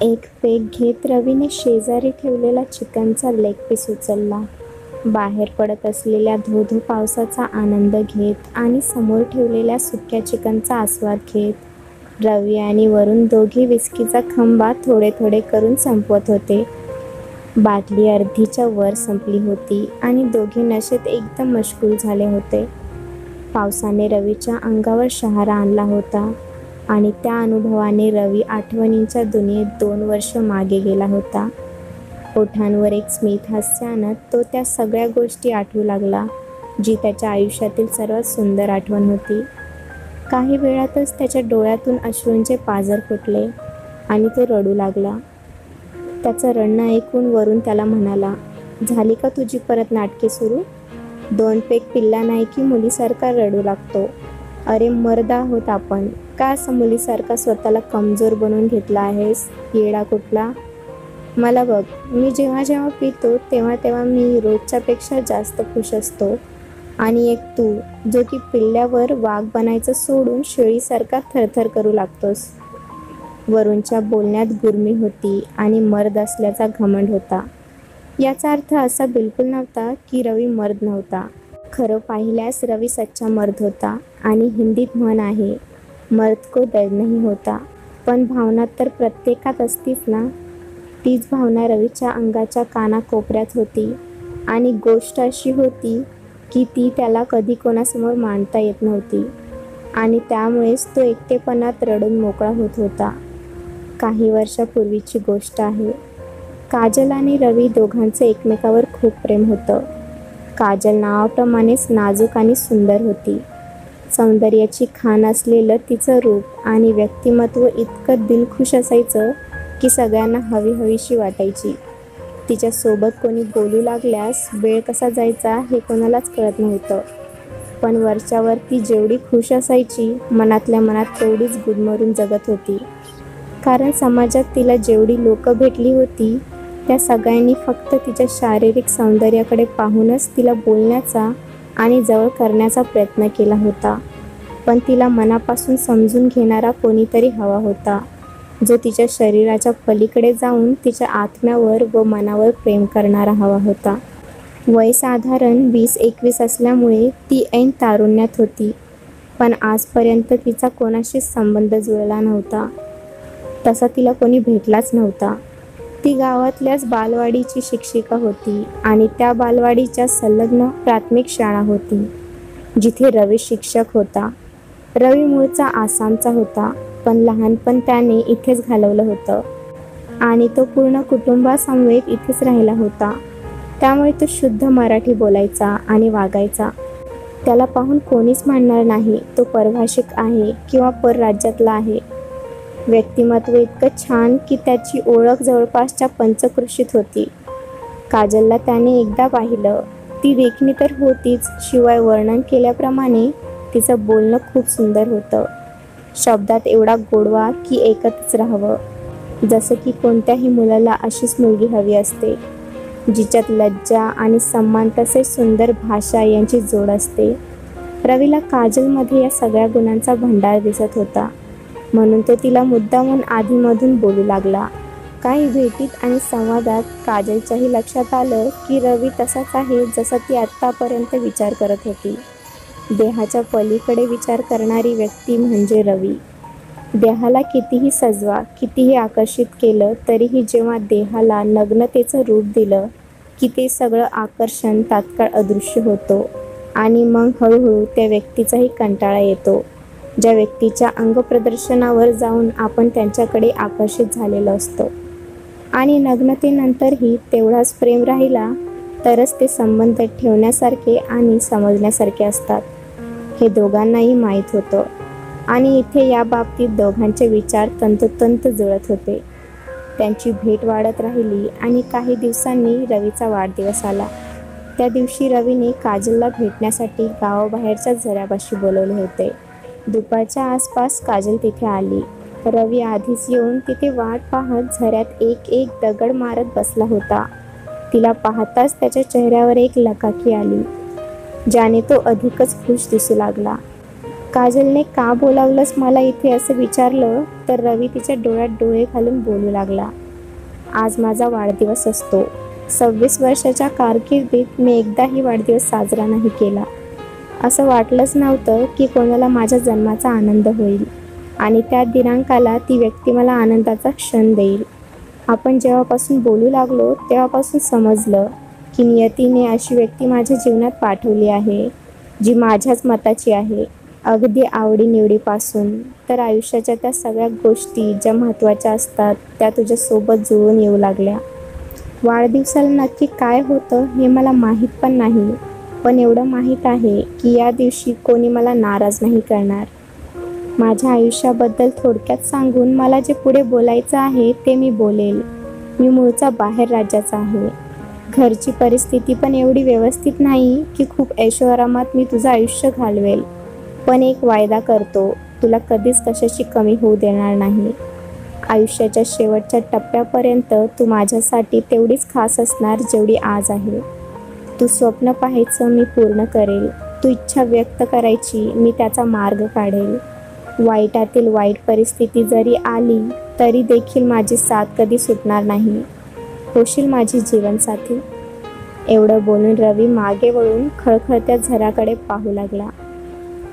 एक पेग घेत रवीने शेजारी ठेवलेला चिकनचा लेग पीस उचलला. बाहेर पडत असलेल्या धो-धो पावसाचा आनंद घेत आणि समोर ठेवलेल्या सुक्या चिकनचा आस्वाद घेत रवी आणि वरुण दोघे विस्कीचा खंबा थोडे थोडे करून संपवत होते. बाटली अर्धीच्या वर संपली होती आणि दोघे नशेत एकदम मशगूल झाले होते. पावसाने रवीच्या अंगावर शहारा आणला होता आणि त्या अनुभवाने रवी आठवणींच्या दुनियेत 2 वर्ष मागे गेला होता. ओठांवर एक स्मित हास्य आणत तो त्या सगळ्या गोष्टी आठवू लागला, जी त्याच्या आयुष्यातील सर्वात सुंदर आठवण होती. काही वेळातच त्याच्या डोळ्यातून अश्रूंचे पाझर फुटले आणि तो रडू लागला. त्याचं रडणं ऐकून वरुण त्याला म्हणाला, "झाली का तुझी परत नाटके सुरू? 2 पेग पिल्ला नाही की मुलीसारखा रडू लागतो. अरे मर्द आहोत आपण, का असं मुलीसारखा स्वतःला कमजोर बनवून घेतला आहेस, येडा कुठला? मला बघ, मी जेव्हा जेव्हा पितो तेव्हा तेव्हा मी रोजच्यापेक्षा जास्त खुश असतो. आणि एक तू, जो की पिल्ल्यावर वाघ बनायचं सोडून शेळीसारखा थरथर करू लागतोस." वरुणच्या बोलण्यात गुरमी होती आणि मर्द असल्याचा घमंड होता. याचा अर्थ असा बिलकुल नव्हता की रवी मर्द नव्हता. खरं पाहिल्यास रवी सच्चा मर्द होता आणि हिंदीत म्हण आहे, मर्द को दर्द नहीं होता. पण भावना तर प्रत्येकात असतीच ना. तीच भावना रवीच्या अंगाच्या कानाकोपऱ्यात होती आणि गोष्ट अशी होती की ती त्याला कधी कोणासमोर मांडता येत नव्हती आणि त्यामुळेच तो एकटेपणात रडून मोकळा होत होता. काही वर्षापूर्वीची गोष्ट आहे. काजल आणि रवी दोघांचं एकमेकावर खूप प्रेम होतं. काजल नावाप्रमाणेच नाजूक आणि सुंदर होती. सौंदर्याची खाण असलेलं तिचं रूप आणि व्यक्तिमत्व इतकं दिलखुश असायचं की सगळ्यांना हवीहवीशी वाटायची. तिच्यासोबत कोणी बोलू लागल्यास वेळ कसा जायचा हे कोणालाच कळत नव्हतं. पण वरच्यावर ती जेवढी खुश असायची, मनातल्या मनात तेवढीच गुदमरून जगत होती. कारण समाजात तिला जेवढी लोकं भेटली होती, त्या सगळ्यांनी फक्त तिच्या शारीरिक सौंदर्याकडे पाहूनच तिला बोलण्याचा आणि जवळ करण्याचा प्रयत्न केला होता. पण तिला मनापासून समजून घेणारा कोणीतरी हवा होता, जो तिच्या शरीराच्या पलीकडे जाऊन तिच्या आत्म्यावर व मनावर प्रेम करणारा हवा होता. वय साधारण 20-21 असल्यामुळे ती ऐन तारुण्यात होती. पण आजपर्यंत तिचा कोणाशीच संबंध जुळला नव्हता. तसा तिला कोणी भेटलाच नव्हता. ती गावातल्याच बालवाडीची शिक्षिका होती आणि त्या बालवाडीच्या संलग्न प्राथमिक शाळा होती, जिथे रवी शिक्षक होता. रवी मूळचा आसामचा होता, पण लहानपण त्याने इथेच घालवलं होतं आणि तो पूर्ण कुटुंबासमवेत इथेच राहिला होता. त्यामुळे तो शुद्ध मराठी बोलायचा आणि वागायचा. त्याला पाहून कोणीच म्हणणार नाही तो परभाषिक आहे किंवा परराज्यातला आहे. व्यक्तिमत्व इतकं छान की त्याची ओळख जवळपासच्या पंचक्रोशीत होती. काजलला त्याने एकदा पाहिलं. ती देखणी तर होतीच, शिवाय वर्णन केल्याप्रमाणे तिचं बोलणं खूप सुंदर होतं. शब्दात एवढा गोडवा की ऐकतच राहावं. जसं की कोणत्याही मुलाला अशीच मुलगी हवी असते, जिच्यात लज्जा आणि सन्मान तसेच सुंदर भाषा यांची जोड असते. रवीला काजलमध्ये या सगळ्या गुणांचा भंडार दिसत होता, म्हणून तो तिला मुद्दामून आधीमधून बोलू लागला. काही भेटीत आणि संवादात काजलच्याही लक्षात आलं की रवी तसाच आहे जसा ती आत्तापर्यंत विचार करत होती. देहाच्या पलीकडे विचार करणारी व्यक्ती म्हणजे रवी. देहाला कितीही सजवा, कितीही आकर्षित केलं तरीही जेव्हा देहाला नग्नतेचं रूप दिलं की ते सगळं आकर्षण तात्काळ अदृश्य होतो आणि मग हळूहळू त्या व्यक्तीचाही कंटाळा येतो, ज्या व्यक्तीच्या अंगप्रदर्शनावर जाऊन आपण त्यांच्याकडे आकर्षित झालेलो असतो. आणि नग्नतेनंतरही तेवढाच प्रेम राहिला तरच ते संबंध ठेवण्यासारखे आणि समजण्यासारखे असतात, हे दोघांनाही माहीत होतं. आणि इथे या बाबतीत दोघांचे विचार तंतोतंत जुळत होते. त्यांची भेट वाढत राहिली आणि काही दिवसांनी रवीचा वाढदिवस आला. त्या दिवशी रवीने काजलला भेटण्यासाठी गावाबाहेरच्या झऱ्यापाशी बोलवले होते. दुपारच्या आसपास काजल तिथे आली. रवी आधीच येऊन तिथे वाट पाहत झऱ्यात एक एक दगड मारत बसला होता. तिला पाहताच त्याच्या चेहऱ्यावर एक लकाकी आली, ज्याने तो अधिकच खुश दिसू लागला. काजलने का बोलावलंस मला इथे असं विचारलं तर रवी तिच्या डोळ्यात डोळे घालून बोलू लागला. आज माझा वाढदिवस असतो. 26 वर्षाच्या कारकिर्दीत मी एकदाही वाढदिवस साजरा नाही केला. असं वाटलंच नव्हतं की कोणाला माझ्या जन्माचा आनंद होईल आणि त्या दिनांकाला ती व्यक्ती मला आनंदाचा क्षण देईल. आपण जेव्हापासून बोलू लागलो तेव्हापासून समजलं की नियतीने अशी व्यक्ती माझ्या जीवनात पाठवली आहे जी माझ्याच मताची आहे. अगदी आवडीनिवडीपासून तर आयुष्याच्या त्या सगळ्या गोष्टी ज्या महत्त्वाच्या असतात त्या तुझ्यासोबत जुळून येऊ लागल्या. वाढदिवसाला नक्की काय होतं हे मला माहीत पण नाही, पण एवढं माहीत आहे की या दिवशी कोणी मला नाराज नाही करणार. माझ्या आयुष्याबद्दल थोडक्यात सांगून मला जे पुढे बोलायचं आहे ते मी बोलेल. मी मूळचा बाहेर राज्याचा आहे. घरची परिस्थिती पण एवढी व्यवस्थित नाही की खूप ऐशोआरामात मी तुझं आयुष्य घालवेल. पण एक वायदा करतो, तुला कधीच कशाची कमी होऊ देणार नाही. आयुष्याच्या शेवटच्या टप्प्यापर्यंत तू माझ्यासाठी तेवढीच खास असणार जेवढी आज आहे. तू स्वप्न पाहायचं मी पूर्ण करेल. तू इच्छा व्यक्त करायची मी त्याचा मार्ग काढेल. वाईटातील वाईट परिस्थिती जरी आली तरी देखील माझी साथ कधी सुटणार नाही. होशील माझी जीवनसाथी. एवढं बोलून रवी मागे वळून खळखळत्या झऱ्याकडे पाहू लागला.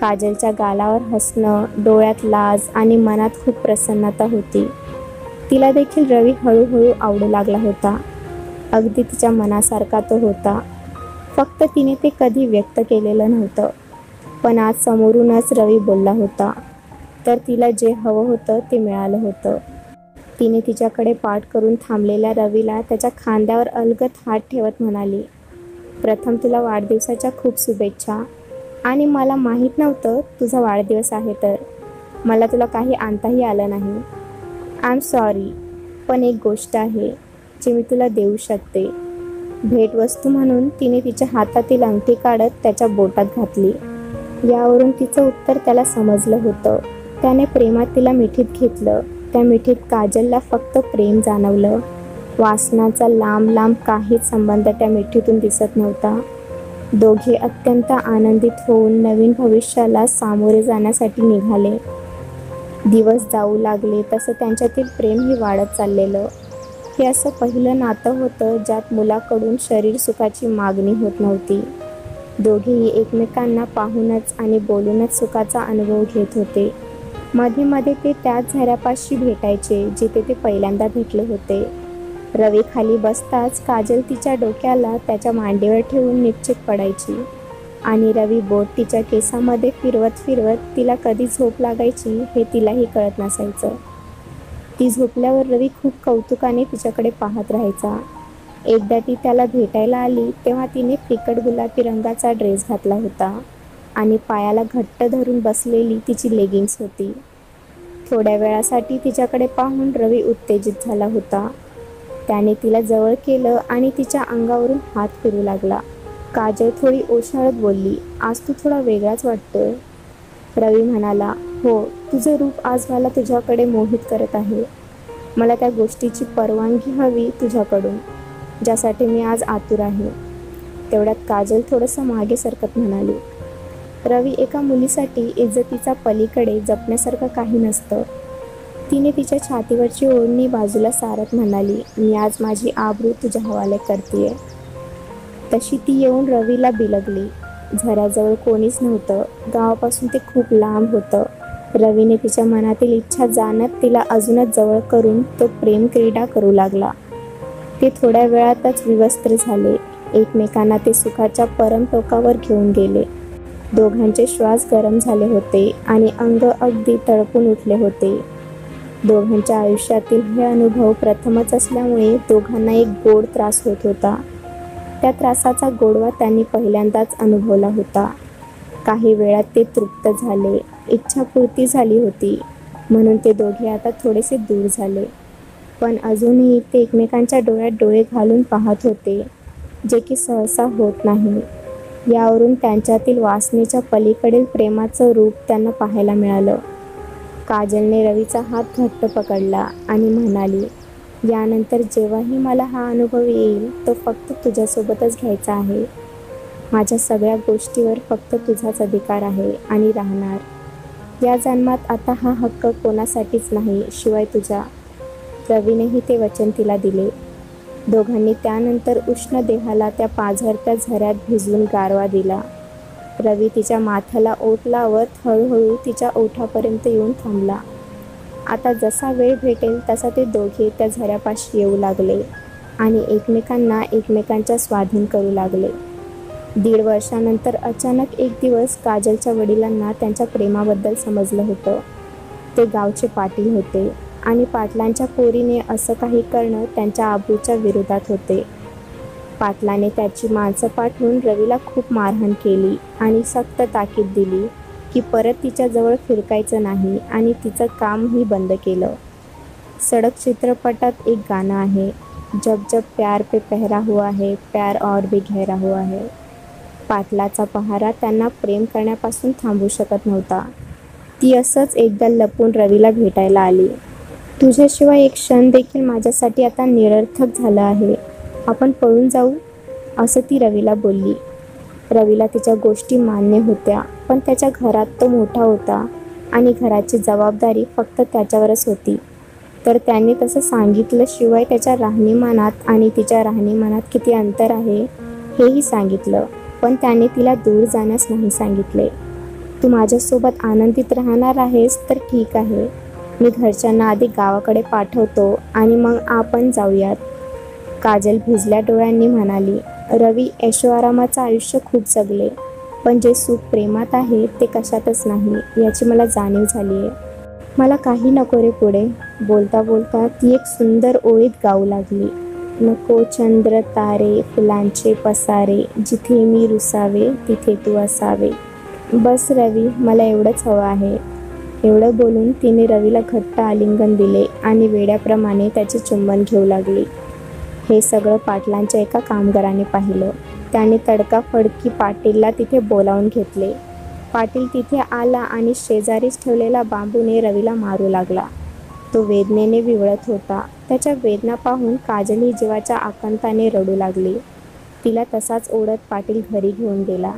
काजलच्या गालावर हसणं, डोळ्यात लाज आणि मनात खूप प्रसन्नता होती. तिला देखील रवी हळूहळू आवडू लागला होता. अगदी तिच्या मनासारखा तो होता. फक्त तिने ते कधी व्यक्त केलेलं नव्हतं. पण आज समोरूनच रवी बोलला होता तर तिला जे हवं होतं ते मिळालं होतं. तिने तिच्याकडे पाठ करून थांबलेल्या रवीला त्याच्या खांद्यावर अलगद हात ठेवत म्हणाली, प्रथम तुला वाढदिवसाच्या खूप शुभेच्छा. आणि मला माहीत नव्हतं तुझा वाढदिवस आहे तर मला तुला काही आणताही आलं नाही. I am sorry. पण एक गोष्ट आहे जी मी तुला देऊ शकते. भेटवस्तू म्हणून तिने तिच्या हातातील अंगठी काढत त्याच्या बोटात घातली. यावरून तिचं उत्तर त्याला समजलं होतं. त्याने प्रेमात तिला मिठीत घेतलं. त्या मिठीत काजलला फक्त प्रेम जाणवलं. वासनाचा लांब लांब काहीच संबंध त्या मिठीतून दिसत नव्हता. दोघे अत्यंत आनंदित होऊन नवीन भविष्याला सामोरे जाण्यासाठी निघाले. दिवस जाऊ लागले तसं त्यांच्यातील प्रेमही वाढत चाललेलं. हे असं पहिलं नातं होतं ज्यात मुलाकडून शरीर सुखाची मागणी होत नव्हती. दोघेही एकमेकांना पाहूनच आणि बोलूनच सुखाचा अनुभव घेत होते. मध्ये मध्ये ते त्याच झऱ्यापाशी भेटायचे जिथे ते पहिल्यांदा भेटले होते. रवी खाली बसताच काजल तिच्या डोक्याला त्याच्या मांडीवर ठेवून निश्चित पडायची आणि रवी बोट तिच्या केसामध्ये फिरवत फिरवत तिला कधी झोप लागायची हे तिलाही कळत नसायचं. ती झोपल्यावर रवी खूप कौतुकाने तिच्याकडे पाहत राहायचा. एकदा ती त्याला भेटायला आली तेव्हा तिने फिकट गुलाबी रंगाचा ड्रेस घातला होता आणि पायाला घट्ट धरून बसलेली तिची लेगिंग्स होती. थोड्या वेळासाठी तिच्याकडे पाहून रवी उत्तेजित झाला होता. त्याने तिला जवळ केलं आणि तिच्या अंगावरून हात फिरू लागला. काजल थोडी ओशाळत बोलली, आज तू थोडा वेगळाच वाटतोय. रवी म्हणाला, हो, तुझं रूप आज मला तुझ्याकडे मोहित करत आहे. मला त्या गोष्टीची परवानगी हवी तुझ्याकडून ज्यासाठी मी आज आतुर आहे. तेवढ्यात काजल थोडंसं मागे सरकत म्हणाली, रवी, एका मुलीसाठी इज्जतीचा पलीकडे जपण्यासारखं काही नसतं. तिने तिच्या छातीवरची ओढणी बाजूला सारत म्हणाली, मी आज माझी आबरू तुझ्या हवाले करतेय. तशी ती येऊन रवीला बिलगली. झऱ्याजवळ कोणीच नव्हतं. गावापासून ते खूप लांब होतं. रवीने तिच्या मनातील इच्छा जाणत तिला अजूनच जवळ करून तो प्रेम क्रीडा करू लागला. ते थोड्या वेळातच विवस्त्र झाले. एकमेकांना ते सुखाच्या परम टोकावर घेऊन गेले. दोघांचे श्वास गरम झाले होते आणि अंग अगदी तळपून उठले होते. दोघांच्या आयुष्यातील हे अनुभव प्रथमच असल्यामुळे दोघांना एक गोड त्रास होत होता. त्या त्रासाचा गोडवा त्यांनी पहिल्यांदाच अनुभवला होता. काही वेळात ते तृप्त झाले. इच्छापूर्ती झाली होती म्हणून ते दोघे आता थोडेसे दूर झाले. पण अजूनही ते एकमेकांच्या डोळ्यात डोळे घालून पाहत होते, जे की सहसा होत नाही. यावरून त्यांच्यातील वासनेच्या पलीकडील प्रेमाचं रूप त्यांना पाहायला मिळालं. काजलने रवीचा हात घट्ट पकडला आणि म्हणाली, यानंतर जेव्हाही मला हा अनुभव येईल तो फक्त तुझ्यासोबतच घ्यायचा आहे. माझ्या सगळ्या गोष्टीवर फक्त तुझाच अधिकार आहे आणि राहणार. या जन्मात आता हा हक्क कोणासाठीच नाही शिवाय तुझा. रवीनेही ते वचन तिला दिले. दोघांनी त्यानंतर उष्ण देहाला त्या पाझरत्या झऱ्यात भिजवून गारवा दिला. रवी तिच्या माथ्याला ओठ लावत हळूहळू तिच्या ओठापर्यंत येऊन थांबला. आता जसा वेळ भेटेल तसा ते दोघे त्या झऱ्यापाशी येऊ लागले आणि एकमेकांना एकमेकांच्या स्वाधीन करू लागले. 1.5 वर्षानंतर अचानक एक दिवस काजलच्या वडिलांना त्यांच्या प्रेमाबद्दल समजलं होतं. ते गावचे पाटील होते आणि पाटलांच्या पोरीने असं काही करणं त्यांच्या आबरूच्या विरोधात होते. पाटलाने त्याची माणसं पाठवून रवीला खूप मारहाण केली आणि सक्त ताकीद दिली की परत तिच्याजवळ फिरकायचं नाही आणि तिचं कामही बंद केलं. सडक चित्रपटात एक गाणं आहे, जब जब प्यार पे पहरा हुआ है प्यार और भी गहरा हुआ है. पाटलाचा पहारा त्यांना प्रेम करण्यापासून थांबवू शकत नव्हता. ती असंच एकदा लपून रवीला भेटायला आली. तुझ्याशिवाय एक क्षण देखील माझ्यासाठी आता निरर्थक झालं आहे. आपण पळून जाऊ, असं ती रवीला बोलली. रवीला तिच्या गोष्टी मान्य होत्या, पण त्याच्या घरात तो मोठा होता आणि घराची जबाबदारी फक्त त्याच्यावरच होती. तर त्याने तसं सांगितल्याशिवाय त्याच्या राहणीमानात आणि तिच्या राहणीमानात किती अंतर आहे हेही सांगितलं, पण त्याने तिला दूर जाण्यास नाही सांगितले. तू माझ्यासोबत आनंदित राहणार आहेस तर ठीक आहे. मी घरच्यांना आधी गावाकडे पाठवतो आणि मग आपण जाऊयात. काजल भिजल्या डोळ्यांनी म्हणाली. रवी ऐशोआरामाचं आयुष्य खूप जगले, पण जे सुख प्रेमात आहे ते कशातच नाही याची मला जाणीव झाली आहे. मला काही नको रे पुढे. बोलता बोलता ती एक सुंदर ओळीत गाऊ लागली. नको चंद्र तारे फुलांचे पसारे, जिथे मी रुसावे तिथे तू असावे. बस रवी, मला एवढंच हवं आहे. एवढं बोलून तिने रवीला घट्ट आलिंगन दिले आणि वेड्याप्रमाणे त्याचे चुंबन घेऊ लागली. हे सगळं पाटलांच्या एका कामगाराने पाहिलं. त्याने तडकाफडकी पाटीलला तिथे बोलावून घेतले. पाटील तिथे आला आणि शेजारीच ठेवलेला बांबूने रवीला मारू लागला. तो वेदनेने विवळत होता. त्याच्या वेदना पाहून काजलही जीवाच्या आकांताने रडू लागली. तिला तसाच ओढत पाटील घरी घेऊन गेला.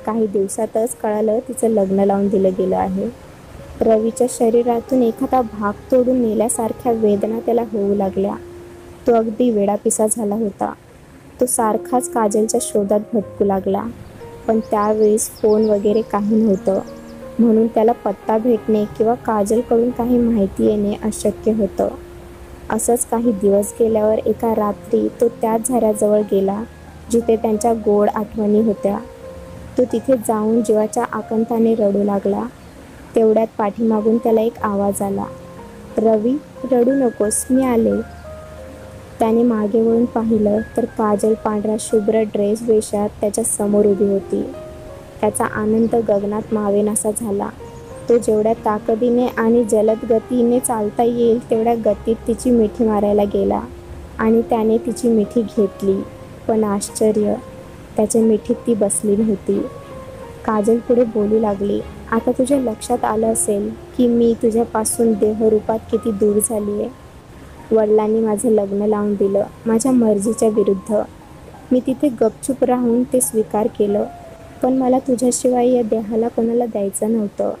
काही दिवसातच कळालं तिचं लग्न लावून दिलं गेलं आहे. रवीच्या शरीरातून एखादा भाग तोडून नेल्यासारख्या वेदना त्याला होऊ लागल्या. तो अगदी वेडापिसा झाला होता. तो सारखाच काजलच्या शोधात भटकू लागला, पण त्यावेळेस फोन वगैरे काही नव्हतं, म्हणून त्याला पत्ता भेटणे किंवा काजलकडून काही माहिती येणे अशक्य होतं. असंच काही दिवस गेल्यावर एका रात्री तो त्याच झऱ्याजवळ गेला जिथे त्यांच्या गोड आठवणी होत्या. तो तिथे जाऊन जीवाच्या आकांताने रडू लागला. तेवढ्यात पाठीमागून त्याला एक आवाज आला. रवी, रडू नकोस, मी आले. त्याने मागे वळून पाहिलं तर काजल पांढरा शुभ्र ड्रेस वेशात त्याच्या समोर उभी होती. त्याचा आनंद गगनात मावेनासा झाला. तो जेवढ्या ताकदीने आणि जलद गतीने चालता येईल तेवढ्या गतीत तिची मिठी मारायला गेला आणि त्याने तिची मिठी घेतली, पण आश्चर्य, त्याच्या मिठीत ती बसली नव्हती. काजल पुढे बोलू लागली. आता तुझ्या लक्षात आलं असेल की मी तुझ्यापासून देहरूपात किती दूर झाली आहे. वडिलांनी माझं लग्न लावून दिलं, माझ्या मर्जीच्या विरुद्ध. मी तिथे गपचूप राहून ते स्वीकार केलं, पण मला तुझ्याशिवाय या देहाला कोणाला द्यायचं नव्हतं.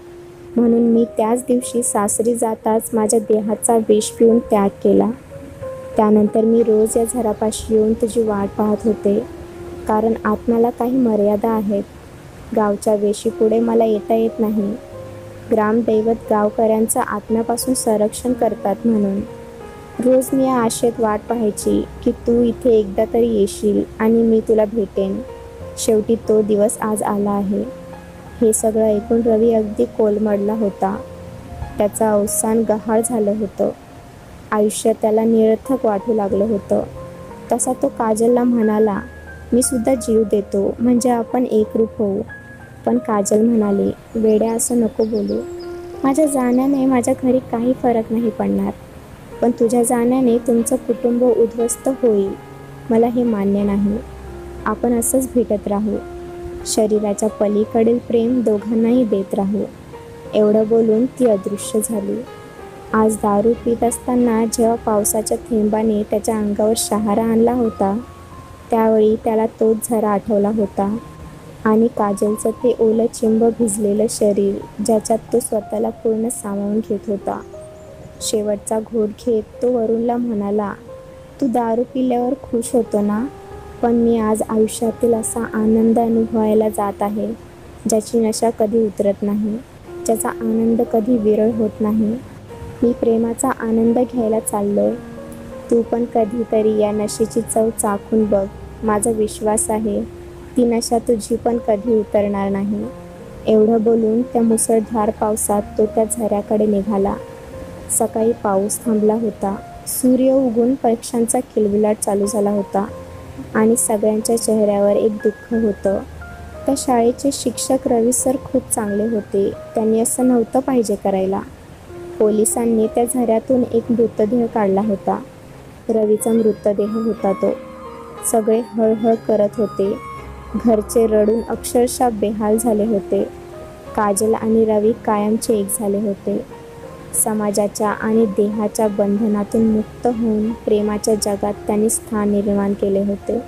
म्हणून मी त्याच दिवशी सासरी जाताच माझ्या देहाचा विष पिऊन त्याग केला. त्यानंतर मी रोज या झरापाशी येऊन तुझी वाट पाहत होते, कारण आत्म्याला काही मर्यादा आहेत. गावच्या वेशीपुढे मला येता येत नाही. ग्रामदैवत गावकऱ्यांचं आत्म्यापासून संरक्षण करतात म्हणून. रोज मी या आशेत वाट पाहायची की तू इथे एकदा तरी येशील आणि मी तुला भेटेन. शेवटी तो दिवस आज आला आहे. हे सगळं ऐकून रवी अगदी कोलमडला होता. त्याचं अवसान गहाळ झालं होतं. आयुष्य त्याला निरर्थक वाटू लागलं होतं. तसा तो काजलला म्हणाला, मी सुद्धा जीव देतो, म्हणजे आपण एकरूप होऊ. पण काजल म्हणाली, वेड्या, असं नको बोलू. माझ्या जाण्याने माझ्या घरी काही फरक नाही पडणार, पण तुझ्या जाण्याने तुमचं कुटुंब उद्ध्वस्त होईल. मला हे मान्य नाही. आपण असंच भेटत राहू. शरीराच्या पलीकडील प्रेम दोघांनाही देत राहू. एवढं बोलून ती अदृश्य झाली. आज दारू पीत असताना जेव्हा पावसाच्या थेंबाने त्याच्या अंगावर शहारा आणला होता, त्यावेळी त्याला तोच झरा आठवला होता. आणि काजलचं ते ओलं चिंब भिजलेलं शरीर ज्याच्यात तो स्वतःला पूर्ण सामावून घेत होता. शेवटचा घोट घेत तो वरुणला म्हणाला, तू दारू पिल्यावर खुश होतो ना, पण मी आज आयुष्यातील असा आनंद अनुभवायला जात आहे ज्याची नशा कधी उतरत नाही, ज्याचा आनंद कधी विरळ होत नाही. मी प्रेमाचा आनंद घ्यायला चाललोय. तू पण कधीतरी या नशेची चव चाखून बघ. माझा विश्वास आहे ती नशा तुझी पण कधी उतरणार नाही. एवढं बोलून त्या मुसळधार पावसात तो त्या झऱ्याकडे निघाला. सकाळी पाऊस थांबला होता. सूर्य उगून पक्षांचा किलबिलाट चालू झाला होता आणि सगळ्यांच्या चेहऱ्यावर एक दुःख होतं. त्या शाळेचे शिक्षक रवी सर खूप चांगले होते. त्यांनी असं नव्हतं पाहिजे करायला. पोलिसांनी त्या झऱ्यातून एक मृतदेह काढला होता. रवीचा मृतदेह होता तो. सगळे हळहळ करत होते. घरचे रडून अक्षरशः बेहाल झाले होते. काजल आणि रवी कायमचे एक झाले होते. समाजाच्या आणि देहाच्या बंधनातून मुक्त होऊन प्रेमाच्या जगात त्यांनी स्थान निर्माण केले होते.